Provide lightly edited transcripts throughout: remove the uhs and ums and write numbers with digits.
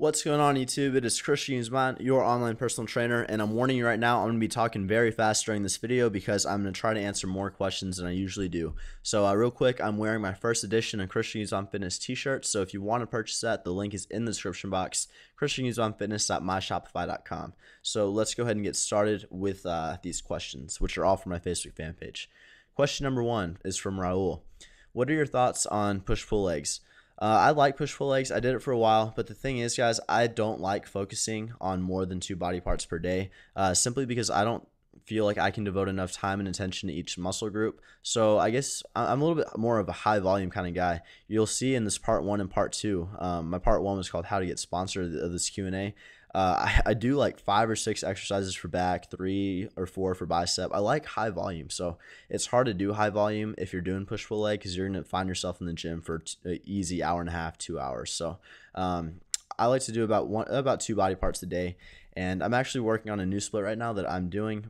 What's going on, YouTube? It is Christian Guzman, your online personal trainer, and I'm warning you right now, I'm going to be talking very fast during this video because I'm going to try to answer more questions than I usually do. So real quick, I'm wearing my first edition of Christian Guzman Fitness t-shirt, so if you want to purchase that, the link is in the description box, christianguzmanfitness.myshopify.com. So let's go ahead and get started with these questions, which are all from my Facebook fan page. Question number 1 is from Raul. What are your thoughts on push-pull legs? I like push-pull legs. I did it for a while, but the thing is, guys, I don't like focusing on more than 2 body parts per day, simply because I don't feel like I can devote enough time and attention to each muscle group. So I guess I'm a little bit more of a high volume kind of guy. You'll see in this part 1 and part 2, my part 1 was called how to get sponsored of this Q&A. I do like 5 or 6 exercises for back, 3 or 4 for bicep. I like high volume, so it's hard to do high volume if you're doing push-pull leg because you're going to find yourself in the gym for an easy hour and a half, 2 hours. So I like to do about 2 body parts a day, and I'm actually working on a new split right now that I'm doing.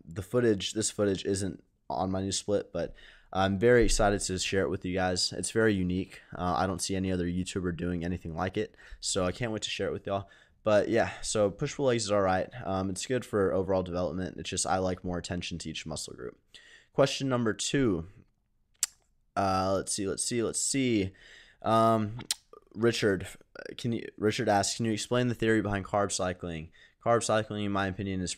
This footage isn't on my new split, but I'm very excited to share it with you guys. It's very unique. I don't see any other YouTuber doing anything like it, so I can't wait to share it with y'all. But yeah, so push-pull legs is all right. It's good for overall development. It's just I like more attention to each muscle group. Question number 2. Let's see. Richard asks, can you explain the theory behind carb cycling? Carb cycling, in my opinion, is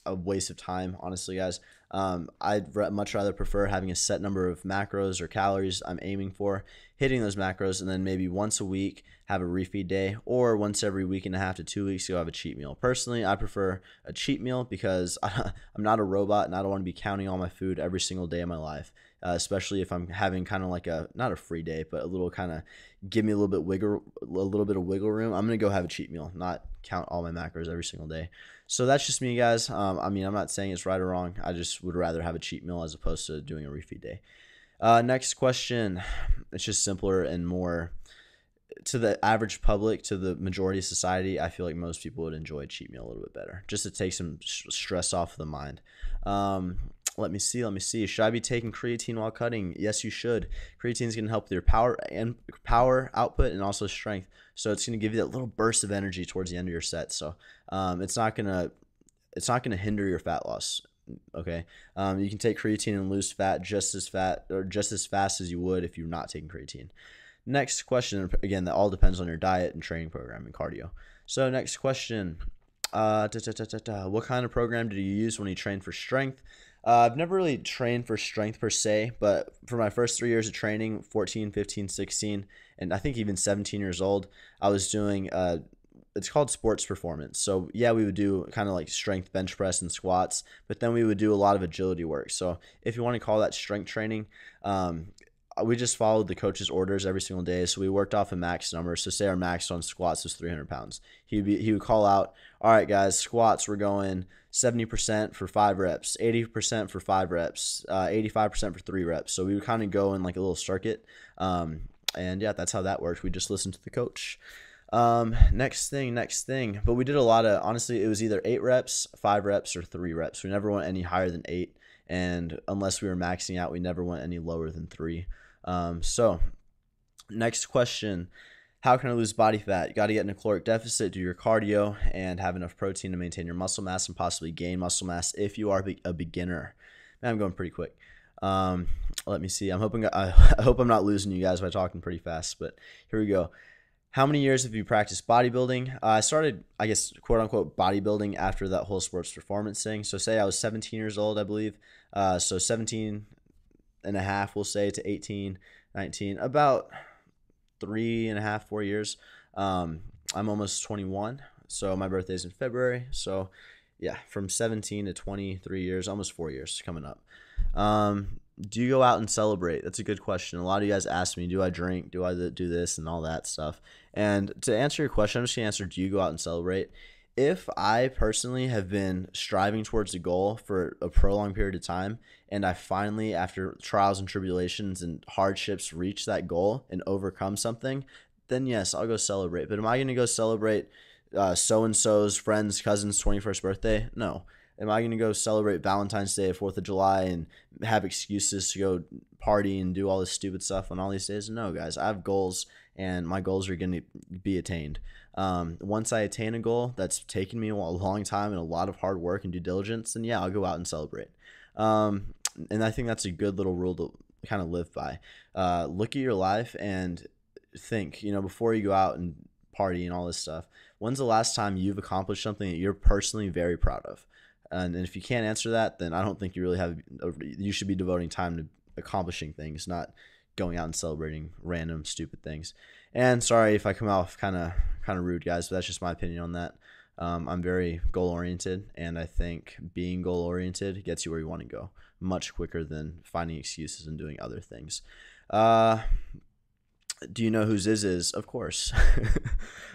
a waste of time, honestly, guys. I'd much rather prefer having a set number of macros or calories I'm aiming for, hitting those macros, and then maybe once a week have a refeed day, or once every week and a half to 2 weeks go have a cheat meal. Personally, I prefer a cheat meal because I'm not a robot and I don't want to be counting all my food every single day of my life, especially if I'm having kind of like not a free day, but a little kind of give me a little bit of wiggle room. I'm going to go have a cheat meal, not count all my macros every single day. So that's just me, guys. I mean, I'm not saying it's right or wrong. I just would rather have a cheat meal as opposed to doing a refeed day. Next question. It's just simpler and more to the average public, to the majority of society. I feel like most people would enjoy a cheat meal a little bit better, just to take some stress off of the mind. Let me see. Should I be taking creatine while cutting? Yes, you should. Creatine is going to help with your power output and also strength. So it's going to give you that little burst of energy towards the end of your set. So it's not going to hinder your fat loss. Okay. You can take creatine and lose fat just as fast as you would if you're not taking creatine. Next question, again, that all depends on your diet and training program and cardio. So next question, what kind of program did you use when you trained for strength? I've never really trained for strength per se, but for my first 3 years of training, 14, 15, 16, and I think even 17 years old, I was doing it's called sports performance. So yeah, we would do kind of like strength bench press and squats, but then we would do a lot of agility work. So if you want to call that strength training, we just followed the coach's orders every single day. So we worked off a max number. So say our max on squats was 300 pounds. He would call out, all right, guys, squats, we're going 70% for 5 reps, 80% for 5 reps, 85% for 3 reps. So we would kind of go in like a little circuit. And yeah, that's how that worked. We just listened to the coach. Next thing. But we did a lot of, honestly, it was either 8 reps, 5 reps, or 3 reps. We never went any higher than 8. And unless we were maxing out, we never went any lower than 3. So next question, how can I lose body fat? You got to get in a caloric deficit, do your cardio, and have enough protein to maintain your muscle mass and possibly gain muscle mass if you are a beginner. Man, I'm going pretty quick. Let me see. I hope I'm not losing you guys by talking pretty fast, but here we go. How many years have you practiced bodybuilding? I started, I guess, quote unquote, bodybuilding after that whole sports performance thing. So say I was 17 years old, I believe. So 17 and a half, we'll say, to 18, 19, about 3.5, 4 years. I'm almost 21. So my birthday's in February. So yeah, from 17 to 23 years, almost 4 years coming up. Do you go out and celebrate? That's a good question. A lot of you guys ask me, do I drink? Do I do this and all that stuff? And to answer your question, I'm just going to answer, do you go out and celebrate? If I personally have been striving towards a goal for a prolonged period of time, and I finally, after trials and tribulations and hardships, reach that goal and overcome something, then yes, I'll go celebrate. But am I going to go celebrate so-and-so's friend's cousin's 21st birthday? No. Am I going to go celebrate Valentine's Day, 4th of July, and have excuses to go party and do all this stupid stuff on all these days? No, guys. I have goals, and my goals are going to be attained. Once I attain a goal that's taken me a long time and a lot of hard work and due diligence, then yeah, I'll go out and celebrate. And I think that's a good little rule to kind of live by. Look at your life and think, before you go out and party and all this stuff, when's the last time you've accomplished something that you're personally very proud of? And if you can't answer that, then I don't think you should be devoting time to accomplishing things, not going out and celebrating random stupid things. And sorry if I come off kind of rude, guys, but that's just my opinion on that. I'm very goal oriented, and I think being goal oriented gets you where you want to go much quicker than finding excuses and doing other things. Do you know who Ziz is? Of course.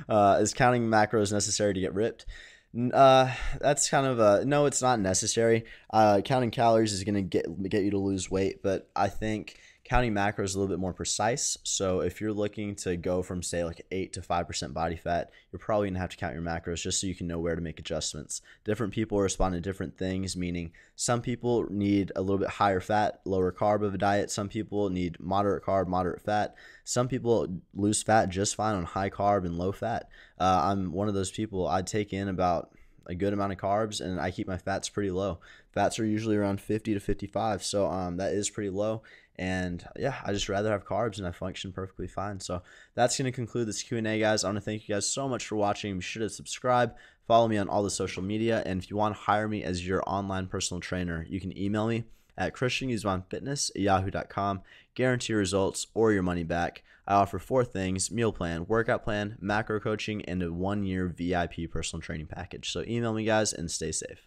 Is counting macros necessary to get ripped? That's kind of no, it's not necessary. Counting calories is going to get you to lose weight, but I think counting macros is a little bit more precise. So if you're looking to go from, say, like 8 to 5% body fat, you're probably going to have to count your macros just so you can know where to make adjustments. Different people respond to different things, meaning some people need a little bit higher fat, lower carb of a diet. Some people need moderate carb, moderate fat. Some people lose fat just fine on high carb and low fat. I'm one of those people. I take in about a good amount of carbs, and I keep my fats pretty low. Fats are usually around 50 to 55, so that is pretty low. And yeah, I just rather have carbs, and I function perfectly fine. So that's going to conclude this Q&A, guys. I want to thank you guys so much for watching. Be sure to subscribe, follow me on all the social media, and if you want to hire me as your online personal trainer, you can email me at christianguzmanfitness@yahoo.com. Guarantee results or your money back. I offer 4 things: meal plan, workout plan, macro coaching, and a 1-year VIP personal training package. So email me, guys, and stay safe.